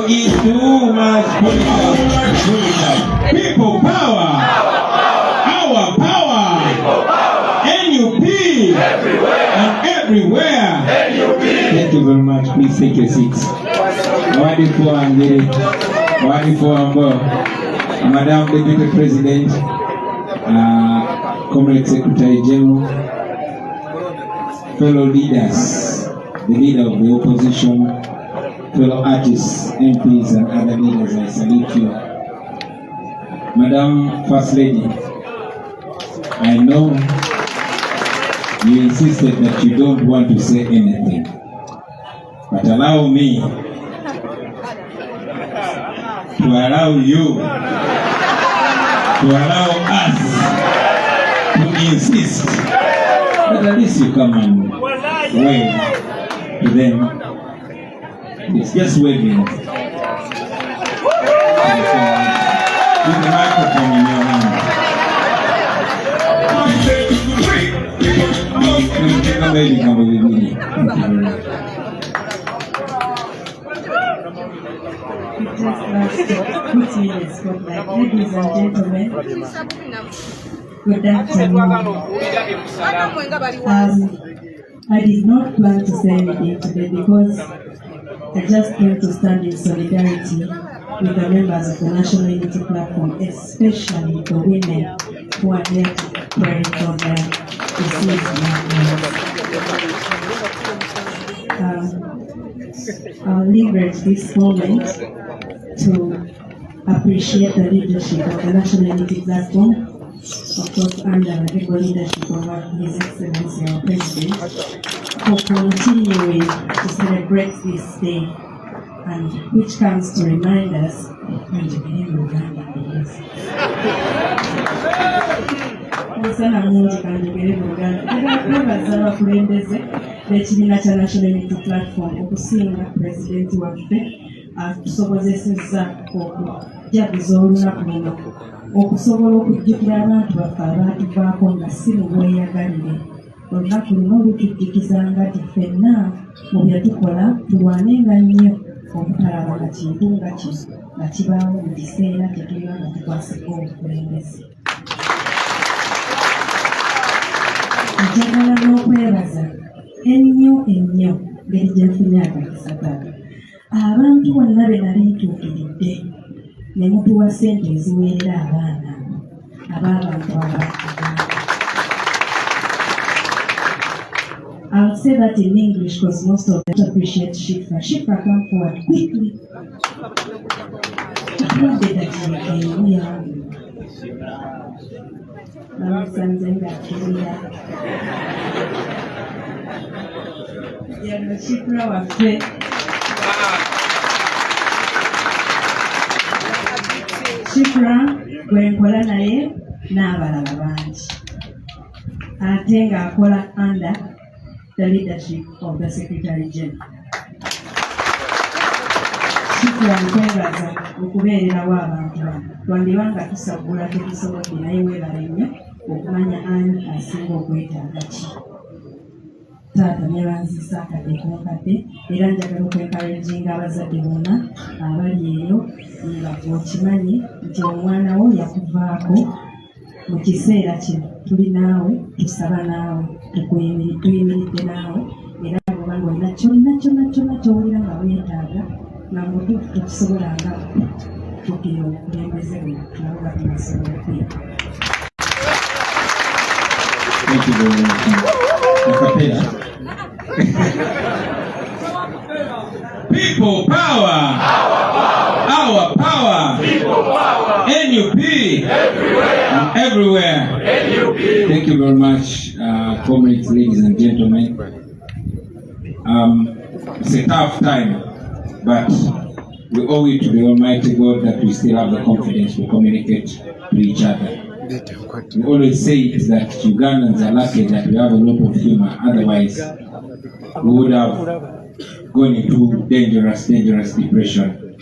is too much people power. Our power. NUP. And everywhere. Thank you very much. Please take your seats. Madam Deputy President, Comrade Secretary General, fellow leaders, the leader of the opposition, fellow artists, MPs and other leaders, I salute you. Madam First Lady, I know you insisted that you don't want to say anything, but allow me to allow you, to allow us to insist that at least you come and wave to them. It's just waving. With the microphone in your hand. Ladies and gentlemen, good afternoon. I did not plan to say anything today because I just came to stand in solidarity with the members of the National Unity Platform, especially the women who are there to pray for their deceased loved ones. I'll leverage this moment to appreciate the leadership of the National Unity Platform, of course under the able leadership of His Excellency our President, for continuing to celebrate this day, and which comes to remind us n'ekibiina kya National Unity Platform okusinga pulezidenti waffe atusobozesezza okujaguza olunaku luno okusobola okujjukira abantu baffe abaatuvaako nga si mu bweyagalire. Olunaku luno lutujjukiza nga ffenna mu bye tukola tulwanenga nnyo obutalaba nga kintu nga kino nga kibaawo mu kiseera tetuliba nga tukwasiko obukulembeze. Njagala n'okwebaza ennyo ngeri gye nfunye akakisakaka abantu bonna be nali ntuukiridde ne mutuwa ssente eziweerera abaana ab'abantu abakuba. I'll say that in English because most of them appreciate Shifra. Shifra, come forward quickly. Shifra waffe Shifra gwe nkola naye n'abalala bangi ate ng'akola under the leadership of the Secretary General. Shifra nkwebaza okubeererawo abantu bano twandibanga tusabbula tetusobodde naye weebale nnyo okumanya ani asinga okwetaaga ki. Taata nebanzisa akadde konkadde era njagala okwenkareginga abazadde bonna abali eyo nga okimanyi nti omwana wo yakuvaako mu kiseera kino tuli naawe tusaba naawe tuyimiridde naawe era bwobanga olina kyonna kyowulira nga weetaaga nga mutuufu tekisobolanga tukira obukulembeze bwe tulaba tunasobola okweta. People power. Our power. People power. NUP. Everywhere. NUP. Thank you very much, comrades, ladies and gentlemen. It's a tough time, but we owe it to the Almighty God that we still have the confidence to communicate to each other. We always say that Ugandans are lucky that we have a lot of humor, otherwise we would have gone into dangerous depression.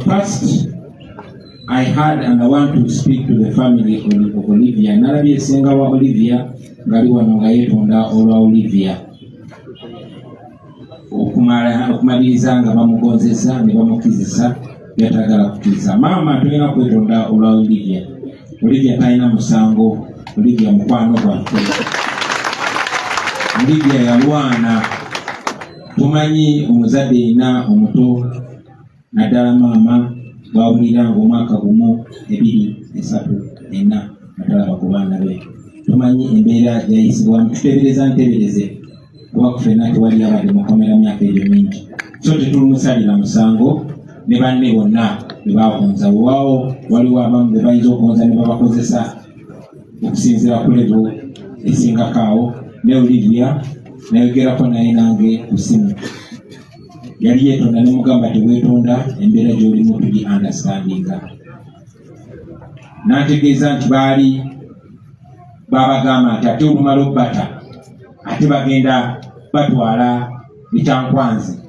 First, I had and I want to speak to the family of Olivia. Nalabi esenga wa Olivia, ngali wano nga yetonda olwa Olivia. okumaliriza nga bamugonzesa ne bamukizisa byatagala kukiriza. Maama tulina kwetonda olwa Olivia. Olivia talina musango. Olivia mukwano gwaffe. Olivia yalwana. Tumanyi omuzadde ina omuto naddala maama bawulira ng'omwaka gumu 2, 3, 4 natalaba ku baana be. Tumanyi embeera yayisibwamu. Tuteebereza nteebereze kuba kufena tewali abadde mukomera myaka egyo mingi. So tetulumusalira musango ne banne bonna be bawonza. Weewaawo waliwo abamu be bayinza okuwonza ne babakozesa okusinziira ku levo esingakaawo. Ne Olivia nayogerako naye nange ku ssimu. Yali yeetonda ne mugamba teweetonda embeera gy'olimu tugi understandinga. N'ategeeza nti baali babagamba nti ate olumala obbata ate bagenda batwala ekyankwanzi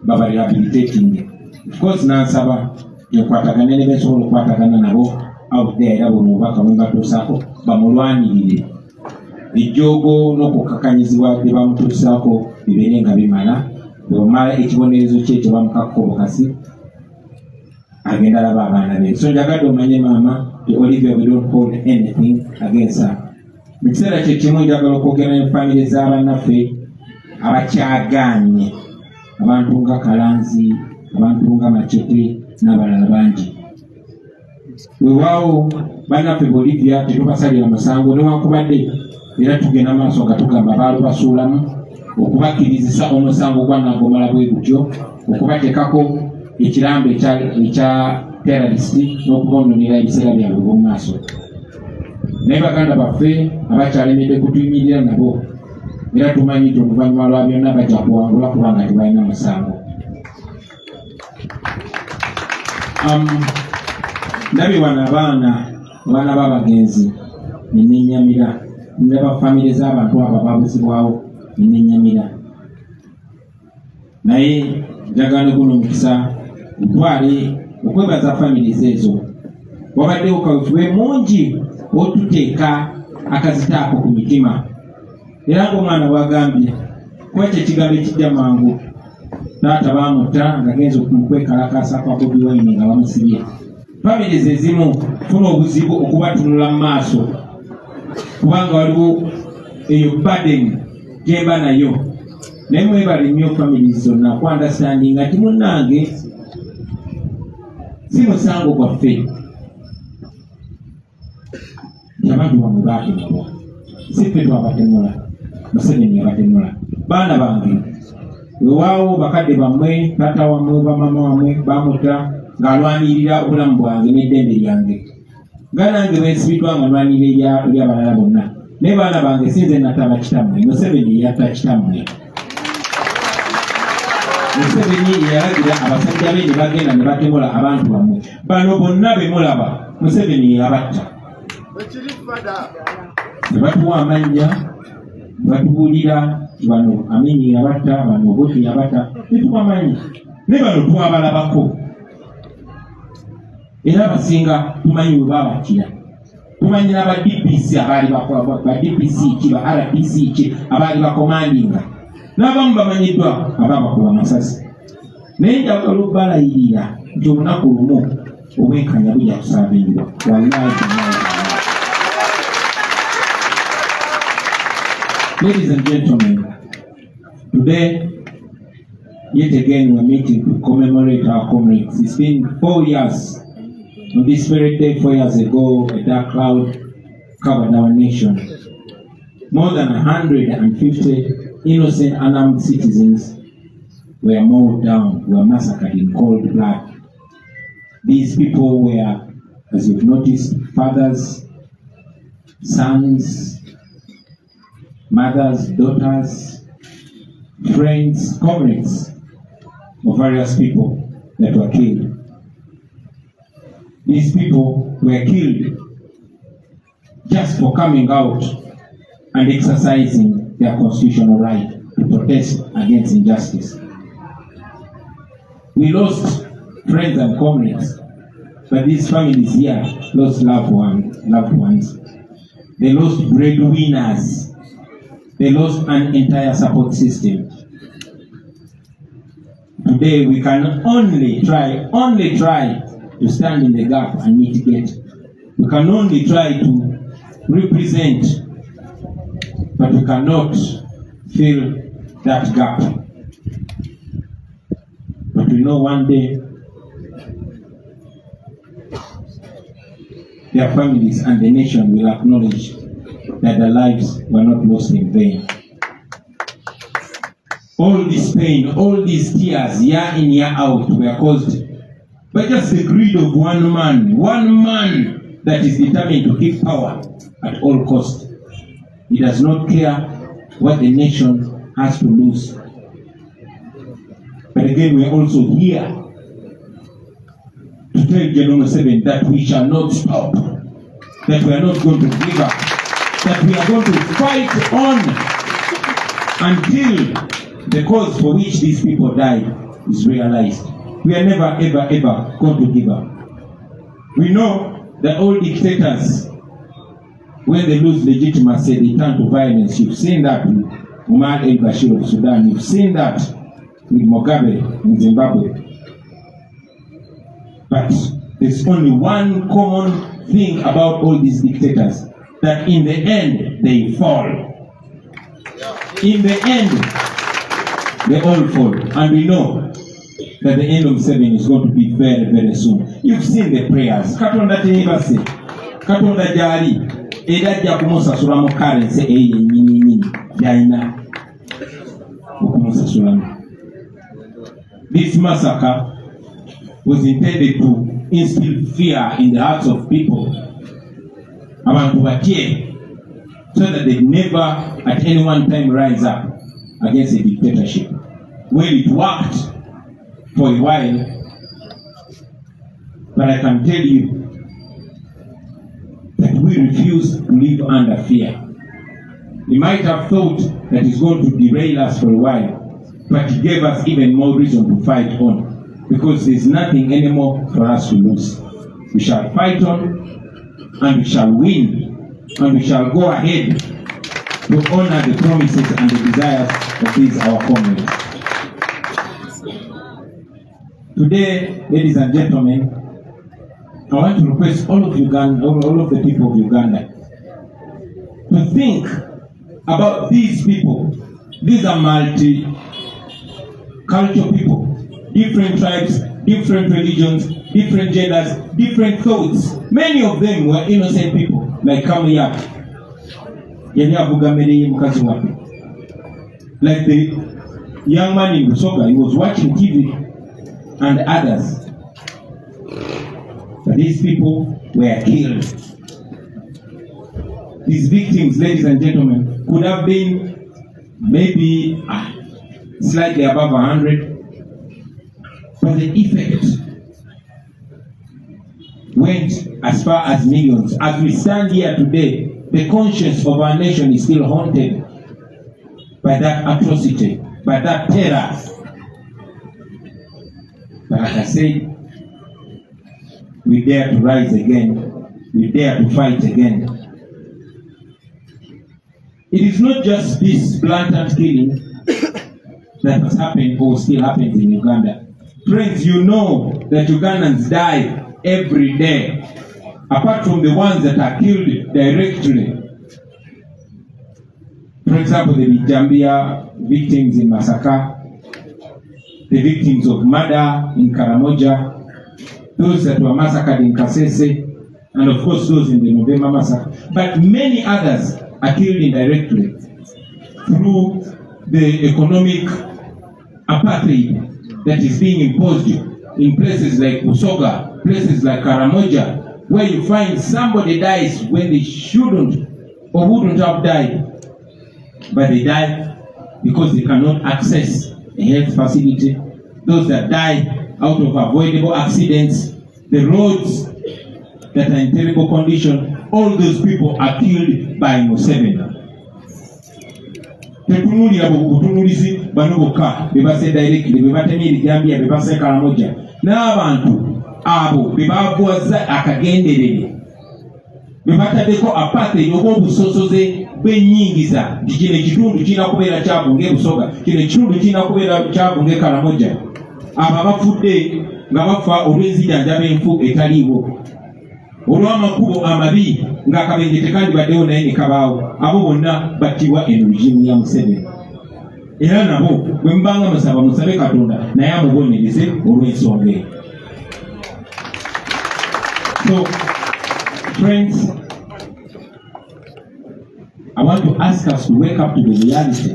baba rehabilitating. Of course nansaba nkwatagane ne besobola okukwatagana nabo out there era buno obubaka bwe batuusaako bamulwanirire. Ejjoogo n'okukakanyizibwa bye bamutuusaako bibeere nga bimala. Bw'omala ekibonerezo kye kye bamukakako bukasi agenda alaba abaana be. So njagadde omanye maama Olivia, we don't hold anything against her. Mu kiseera kye kimu njagala okwogera ne famire z'abannaffe abakyagaanye, abantu nga Kalanzi, abantu nga Machete n'abalala bangi. Weewaawo bannaffe Olivia tetubasalira musango newankubadde era tugenda maaso nga tugamba baali basuulamu okubakkirizisa omusango gwa Nagomala bwe gutyo, okubateekako ekirambo ekya terrorist n'okubononera ebiseera byabwe b'omu maaso. Naye baganda baffe abakyalemedde kutuyimirira nabo era tumanyi nti oluvannyuma lwa byonna bajja kuwangula kubanga tebalina musango. Ndabye wano abaana b'abagenzi nenenyamira, ndaba famire z'abantu abo babuzibwawo nenenyamira. Naye njagala guno omukisa gutwale okwebaza famire ezo. Wabaddewo kaweefube mungi otuteeka akazitaako ku mitima. Era ng'omwana bw'agambye kuba kye kigambo ekijja mangu. Taata baamutta ng'agenza okwekalakaasa kwa Bobi Wine nga bamusibye. Famire ze zimu funa obuzibu okubatunula mu maaso kubanga waliwo eyo burden gyemba nayo. Naye mwebale nnyo famire zonna ku understanding nga ti munnange si musango gwaffe. Abantu bamwe baatemulwa, si ffe twabatemula, Museveni yabatemula. Baana bange, weewaawo bakadde bammwe, taata wammwe, bamama wammwe bamutta ng'alwanirira obulamu bwange n'eddembe lyange. Nga nange bwesibiddwa nga lwanirira ery'abalala bonna. Naye baana bange sinze nataba kitammwe, Museveni yatta kitammwe. Museveni yalagira abasajja be ne bagenda ne batemula abantu bammwe. Bano bonna be mulaba Museveni yabatta. Ne batuwa amannya, ne batubuulira bano Amini yabatta, bano Obote yabatta, tetuwa amannya. Ne bano twabalabako. Era abasinga tumanyi bwe baabakira. Tumanyi n'aba DPC abaali ba DPC ki, ba RPC ki abaali bakomandinga. N'abamu bamanyiddwa abaabakuba amasasi. Naye njagala okubalayirira nti olunaku lumu obwenkanya bujja kusaabirwa. Ladies and gentlemen, today, yet again, we're meeting to commemorate our comrades. It's been 4 years. On this very day, 4 years ago, a dark cloud covered our nation. More than 150 innocent, unarmed citizens were mowed down, were massacred in cold blood. These people were, as you've noticed, fathers, sons, mothers, daughters, friends, comrades of various people that were killed. These people were killed just for coming out and exercising their constitutional right to protest against injustice. We lost friends and comrades, but these families here lost loved ones. They lost breadwinners. They lost an entire support system. Today we can only try to stand in the gap and mitigate. We can only try to represent, but we cannot fill that gap. But we know one day their families and the nation will acknowledge that their lives were not lost in vain. All this pain, all these tears, year in, year out, were caused by just the greed of one man that is determined to keep power at all costs. He does not care what the nation has to lose. But again, we are also here to tell General Museveni that we shall not stop, that we are not going to give up, that we are going to fight on until the cause for which these people died is realized. We are never, ever going to give up. We know that all dictators, when they lose legitimacy, they turn to violence. You've seen that with Omar al-Bashir of Sudan. You've seen that with Mugabe in Zimbabwe. But there's only one common thing about all these dictators, that in the end, they fall. In the end, they all fall. And we know that the end of 7 is going to be very, very soon. You've seen the prayers. Katonda tenibase. Katonda jali. Edajja kumusasula mu currency nyinyi jaina. Okumusasulamu. This massacre was intended to instill fear in the hearts of people. Abantu batye, so that they never at any one time rise up against a dictatorship. Well, it worked for a while, but I can tell you that we refuse to live under fear. We might have thought that it's going to derail us for a while, but it gave us even more reason to fight on, because there's nothing anymore for us to lose. We shall fight on, and we shall win, and we shall go ahead to honor the promises and the desires of these our comrades. Today, ladies and gentlemen, I want to request all of Uganda, all of the people of Uganda, to think about these people. These are multi-cultural people, different tribes, different religions, different genders, different thoughts. Many of them were innocent people, like Kamuyap. Like the young man in Busoga, he was watching TV, and others. But these people were killed. These victims, ladies and gentlemen, could have been maybe slightly above 100, but the effect went as far as millions. As we stand here today, the conscience of our nation is still haunted by that atrocity, by that terror. But like I said, we dare to rise again. We dare to fight again. It is not just this blatant killing that has happened or still happens in Uganda. Friends, you know that Ugandans die every day, apart from the ones that are killed directly. For example, the Bijambia victims in Masaka, the victims of murder in Karamoja, those that were massacred in Kasese, and of course those in the November massacre. But many others are killed indirectly through the economic apartheid that is being imposed in places like Busoga, places like Karamoja, where you find somebody dies when they shouldn't or wouldn't have died, but they die because they cannot access a health facility. Those that die out of avoidable accidents, the roads that are in terrible condition, all those people are killed by Museveni. Tetunuli abo butunulizi banoboka bebase directly bebatemiri Gambia bebase Karamoja n'abantu abo bebavuza akagenderere bebatadeko apate yobo busosoze bwenyingiza kino kitundu kina kubeera kyavu ng'Ebusoga, kino kitundu kina kubeera kyavu ng'Ekaramoja. abo abafudde nga bafa olw'enzijanjaba enfu etaliiwo, olw'amakubo amabi ng'akabenje tekandibaddewo naye ne kabaawo, abo bonna battibwa eno regimu ya Museveni. Era nabo bwe mubanga musaba musabe Katonda naye amubonereze olw'ensonga eyo. So, friends, I want to ask us to wake up to the reality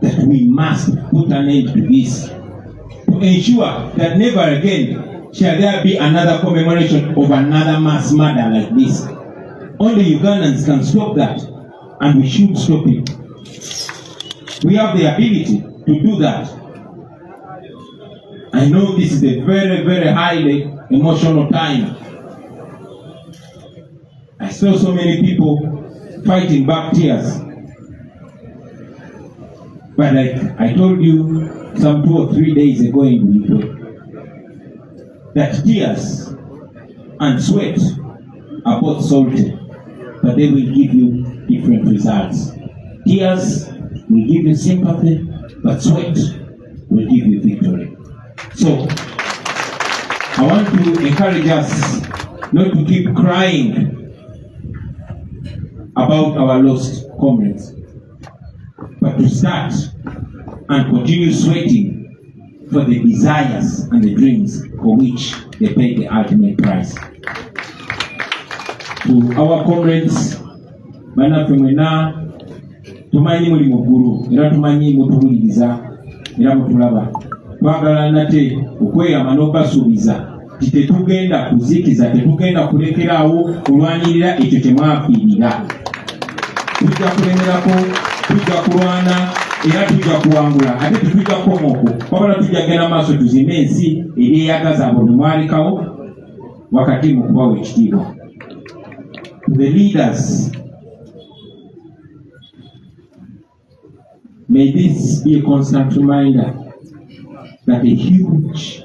that we must put an end to this, to ensure that never again shall there be another commemoration of another mass murder like this. Only Ugandans can stop that, and we should stop it. We have the ability to do that. I know this is a very, very highly emotional time. I saw so many people fighting back tears. But like I told you some 2 or 3 days ago in Buito, that tears and sweat are both salty, but they will give you different results. Tears will give you sympathy, but sweat will give you victory. So, I want to encourage us not to keep crying about our lost comrades, but to start and continue sweating for the desires and the dreams for which they paid the ultimate price. To our comrades, bannaffe mwena tumanyi muli mu ggulu era tumanyi mutubuliriza era mutulaba, twagala nate okweyama n'okubasuubiza nti tetugenda kuzikiza, tetugenda kulekeraawo kulwanirira ekyo temwafiirira. Tujja kulemerako, tujja kulwana era tujja kuwangula, ate tetujja kukomaoko wabula tujja genda maaso tuzimbe ensi eryeyagaza abo ne mwalekawo wakati mu kubawa ekitiibwa. To the leaders, may this be a constant reminder that a huge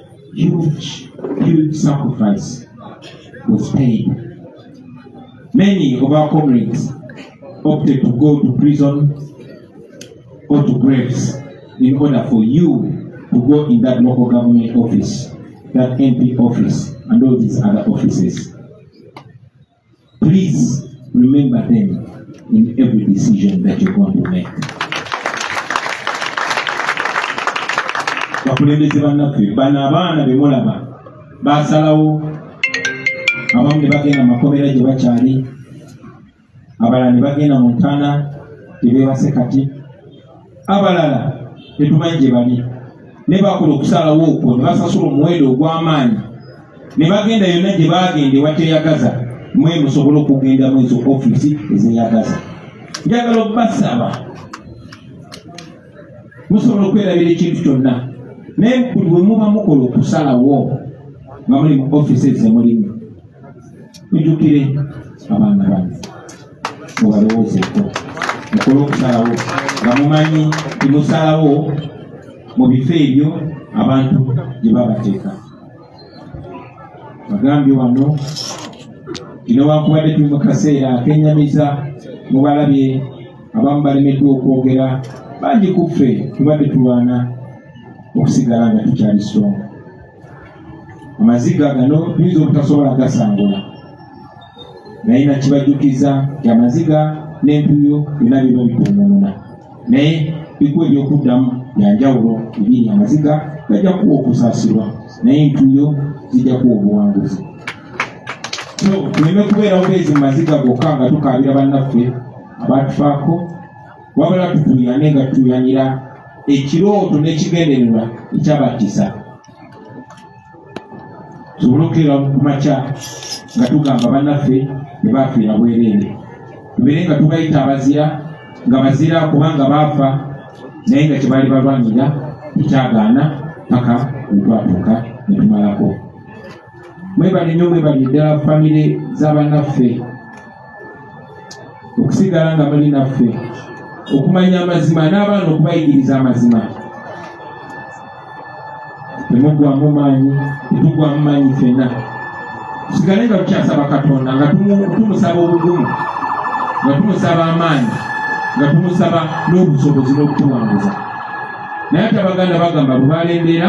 sacrifice was paid. Many of our comrades opted to go to prison or to graves in order for you to go in that local government office, that MP office, and all these other offices. Please remember them in every decision that you're going to make. Bakulembeze bannaffe, bano abaana be mulaba baasalawo, abamu ne bagenda makomera gye bakyali, abalala ne bagenda mu ntaana tebeebase kati, abalala tetumanyi gye bali, ne bakola okusalawo okwo ne basasula omuwendo ogw'amaanyi ne bagenda yonna gye baagenda ewateeyagaza, mwe musobole okugenda mu ezo ofiisi ezeeyagaza. Njagala okubasaba musobola okwerabira ekintu kyonna, naye buli bwe muba mukola okusalawo nga muli mu ofiisi ze mulimu, mujjukire abaana bano mubalowoozeeko, mukole okusalawo nga mumanyi timusalawo mu bifo ebyo abantu gye babateeka. Bagambye wano kino wakubadde tuli mu kaseera akenyamiza, mubalabye abamu balemeddwa okwogera, bangi ku ffe tubadde tulwana okusigala nga tukyali strong. Amaziga gano tuyinza obutasobola gasangula, naye nakibajjukiza nti amaziga n'empuyo byonna biba bituununa, naye bikuwa ebyokuddamu byanjawulo bibiri. Amaziga gajja kuwa okusaasirwa, naye empuyo zijja kuwa obuwanguzi. So tuleme kubeera bubeezi mu maziga gokka nga tukaabira bannaffe abaatufaako, wabula tutuuyane nga tutuuyanira ekirooto n'ekigendererwa ekyabattisa. Tusobole okukeera ku makya nga tugamba bannaffe ne baafiira bwereere, tubeere nga tubayita abazira, nga bazira kubanga baafa naye nga kye baali balwanira tekyagaana paka wetwatuuka ne tumalako. Mwebale nnyo, mwebale ddala famire z'abannaffe okusigala nga muli naffe, okumanya amazima n'abaana okubayigiriza amazima. Temuggwamu maanyi, tetuggwamu maanyi ffenna. Tusigale nga tukyasaba Katonda, nga tumusaba obugumu, nga tumusaba amaanyi, nga tumusaba n'obusobozi n'okutuwanguza. naye ate Abaganda bagamba lubalembera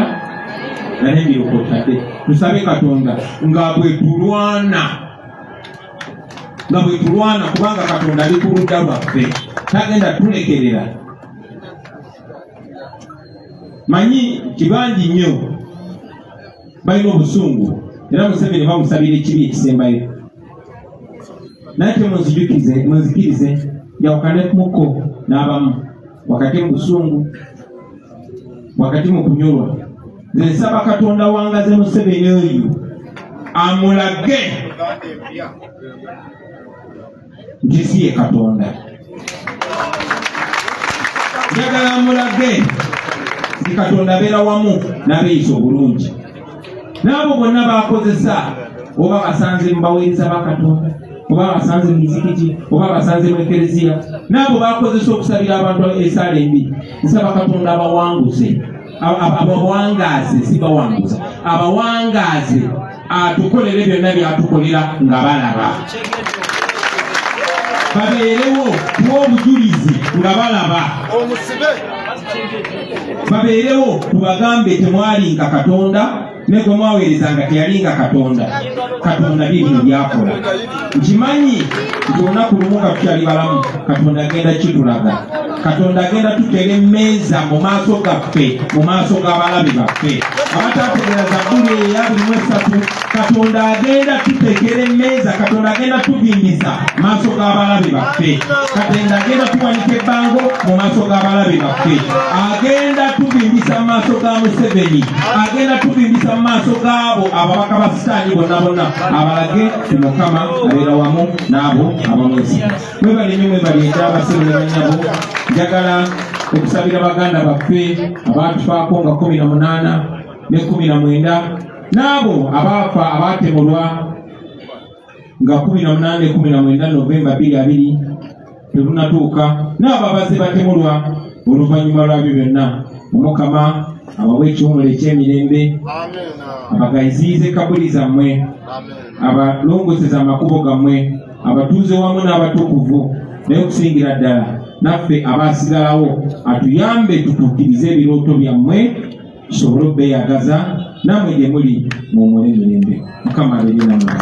naye mbirokotadde. Tusabe Katonda nga bwe tulwana kubanga Katonda ali ku ludda lwaffe, tagenda tulekerera. Manyi kibangi nnyo balina obusungu era Museveni bamusabira ekibi ekisembayo, naye munzikirize njawukanekuko n'abamu wakati mu busungu, wakati mu kunyolwa. Nze nsaba Katonda wangaze Museveni oyo amulage nti si ye Katonda. Njagala amulage nti Katonda abeera wamu n'abeeyisa obulungi. N'abo bonna bakozesa, oba basanze mu baweereza ba Katonda, oba basanze mu mizikiti, oba basanze mu ekereziya, n'abo bakozesa okusabira abantu esaala embi, nsaba Katonda abawanguze, abawangaze, si bawanguza, abawangaze, atukolere byonna byatukolera nga balaba. Babeerewo kuw'obujulizi nga balaba. Babeerewo tubagambe temwalinga Katonda ne gwe mwaweerezanga teyalinga Katonda. Katonda bibino byakola. Nkimanyi nti olunaku lumu nga tukyali balamu Katonda agenda kitulaga. Katonda agenda tutera emmeeza mu maaso gaffe, mu maaso g'abalabe baffe. Abataategeera Zabbuli eya 23, Katonda agenda tutekera emmeeza, Katonda agenda tubimbiza mu maaso g'abalabe baffe. Katonda agenda tuwanika ebbango mu maaso g'abalabe baffe. Agenda tubimbisa mu maaso ga Museveni, agenda tubimbisa mu maaso gaabo ababaka ba Sitaani bonna abalage ti Mukama abeera wamu n'abo abamwesiga. Mwebale nnyo mwebale ekyabasebe ne bannyabo. Njagala okusabira baganda baffe abaatufaako nga 18 ne 19, n'abo abaafa abaatemulwa nga 18 ne 19 Novemba 2020 tetunatuuka, n'abo abazze batemulwa oluvannyuma lwabyo byonna. Omukama abawe ekiwumula eky'emirembe, abagaziyize kabuli zammwe, abalongoseza amakubo gammwe, abatuuze wamu n'abatukuvu, naye okusingira ddala naffe abaasigalawo atuyambe tutuukirize ebirooto byammwe tusobole obeeyagaza nammwe gye muli muwumule emirembe. Mukama abeere nammwe.